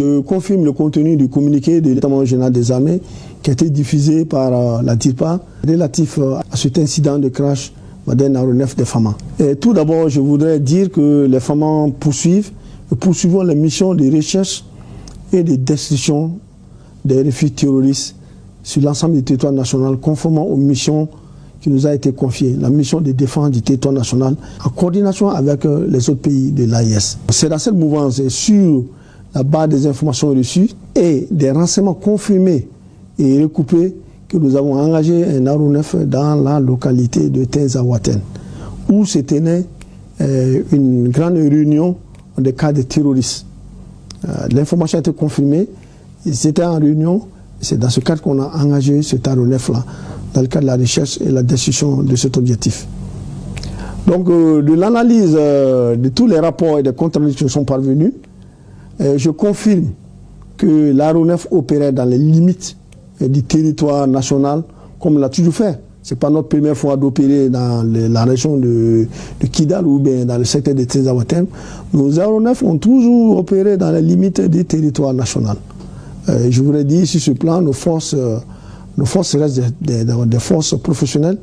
Je confirme le contenu du communiqué de l'état-major général des armées qui a été diffusé par la DIRPA relatif à cet incident de crash d'un aéronef de Fama. Et tout d'abord, je voudrais dire que les Fama poursuivons les missions de recherche et de destruction des refuges terroristes sur l'ensemble du territoire national, conformément aux missions qui nous a été confiées, la mission de défense du territoire national, en coordination avec les autres pays de l'AIS. C'est dans cette mouvance et sur la base des informations reçues et des renseignements confirmés et recoupés que nous avons engagé un aéronef dans la localité de Tinzaouaten, où se tenait une grande réunion de cas de terroristes. L'information a été confirmée, ils étaient en réunion, c'est dans ce cadre qu'on a engagé cet aéronef-là, dans le cadre de la recherche et la destruction de cet objectif. Donc, de l'analyse de tous les rapports et des comptes rendus qui sont parvenus, je confirme que l'aéronef opérait dans les limites du territoire national, comme il l'a toujours fait. Ce n'est pas notre première fois d'opérer dans la région de Kidal ou bien dans le secteur de Tinzaouaten. Nos aéronefs ont toujours opéré dans les limites du territoire national. Je voudrais dire, sur ce plan, nos forces restent des forces professionnelles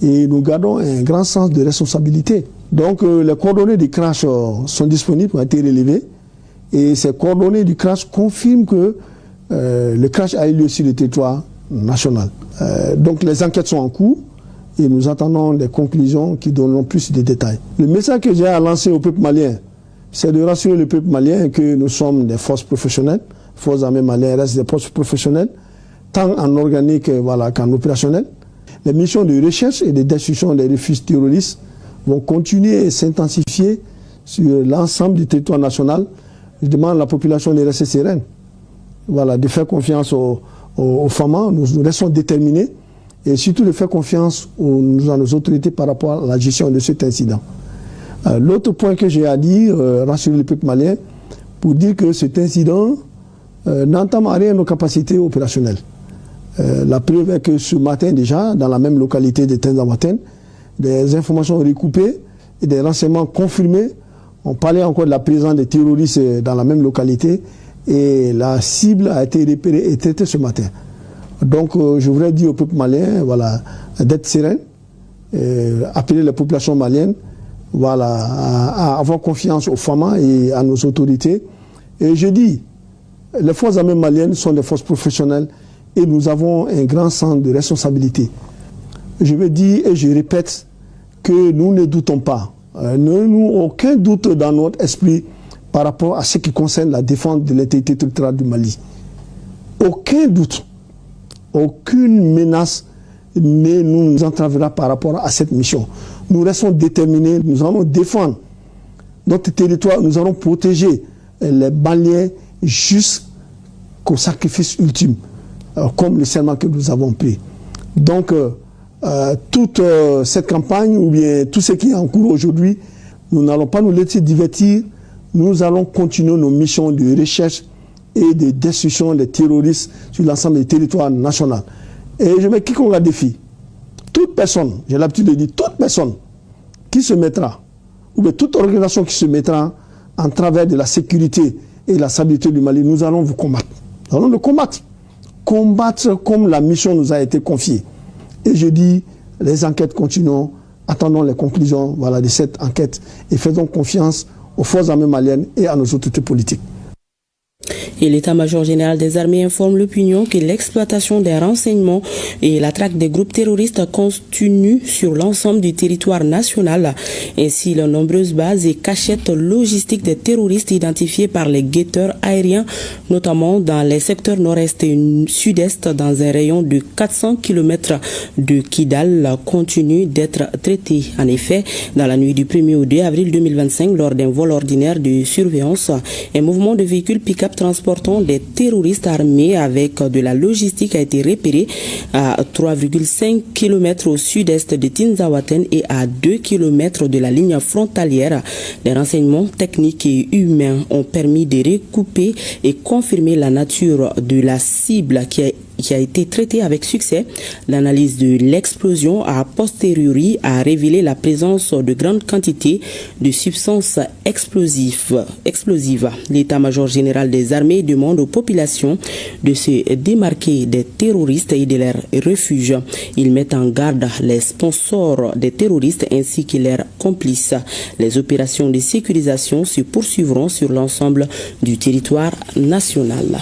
et nous gardons un grand sens de responsabilité. Donc, les coordonnées du crash sont disponibles, ont été relevées. Et ces coordonnées du crash confirment que le crash a eu lieu sur le territoire national. Donc les enquêtes sont en cours et nous attendons des conclusions qui donneront plus de détails. Le message que j'ai à lancer au peuple malien, c'est de rassurer le peuple malien que nous sommes des forces professionnelles, forces armées maliennes restent des forces professionnelles, tant en organique qu'en opérationnel. Les missions de recherche et de destruction des refuges terroristes vont continuer et s'intensifier sur l'ensemble du territoire national. Je demande à la population de rester sereine, de faire confiance aux FAMA. Nous restons déterminés et surtout de faire confiance à nos autorités par rapport à la gestion de cet incident. L'autre point que j'ai à dire, rassurer le peuple malien, pour dire que cet incident n'entame à rien nos capacités opérationnelles. La preuve est que ce matin déjà, dans la même localité de Tinzaouaten, des informations recoupées et des renseignements confirmés. On parlait encore de la présence des terroristes dans la même localité et la cible a été repérée et traitée ce matin. Donc je voudrais dire au peuple malien d'être serein, appeler la population malienne à avoir confiance aux FAMA et à nos autorités. Et je dis, les forces armées maliennes sont des forces professionnelles et nous avons un grand sens de responsabilité. Je veux dire et je répète que nous ne doutons pas. Aucun doute dans notre esprit par rapport à ce qui concerne la défense de l'intégrité territoriale du Mali. Aucun doute, aucune menace ne nous entravera par rapport à cette mission. Nous restons déterminés, nous allons défendre notre territoire, nous allons protéger les Maliens jusqu'au sacrifice ultime, comme le serment que nous avons pris. Donc, toute cette campagne ou bien tout ce qui est en cours aujourd'hui, nous n'allons pas nous laisser divertir, nous allons continuer nos missions de recherche et de destruction des terroristes sur l'ensemble du territoire national. Et je mets quiconque à défi, toute personne, j'ai l'habitude de dire, toute personne qui se mettra, ou bien toute organisation qui se mettra en travers de la sécurité et la stabilité du Mali, nous allons vous combattre. Nous allons le combattre. Combattre comme la mission nous a été confiée. Et je dis, les enquêtes continuent, attendons les conclusions de cette enquête et faisons confiance aux forces armées maliennes et à nos autorités politiques. Et l'état-major général des armées informe l'opinion que l'exploitation des renseignements et la traque des groupes terroristes continue sur l'ensemble du territoire national. Ainsi, les nombreuses bases et cachettes logistiques des terroristes identifiés par les guetteurs aériens, notamment dans les secteurs nord-est et sud-est, dans un rayon de 400 km de Kidal, continuent d'être traitées. En effet, dans la nuit du 1er au 2 avril 2025, lors d'un vol ordinaire de surveillance, un mouvement de véhicules pick-up transportant des terroristes armés avec de la logistique a été repéré à 3,5 km au sud-est de Tinzaouaten et à 2 km de la ligne frontalière. Les renseignements techniques et humains ont permis de recouper et confirmer la nature de la cible qui qui a été traité avec succès. L'analyse de l'explosion a posteriori a révélé la présence de grandes quantités de substances explosives. L'état-major général des armées demande aux populations de se démarquer des terroristes et de leurs refuges. Il met en garde les sponsors des terroristes ainsi que leurs complices. Les opérations de sécurisation se poursuivront sur l'ensemble du territoire national.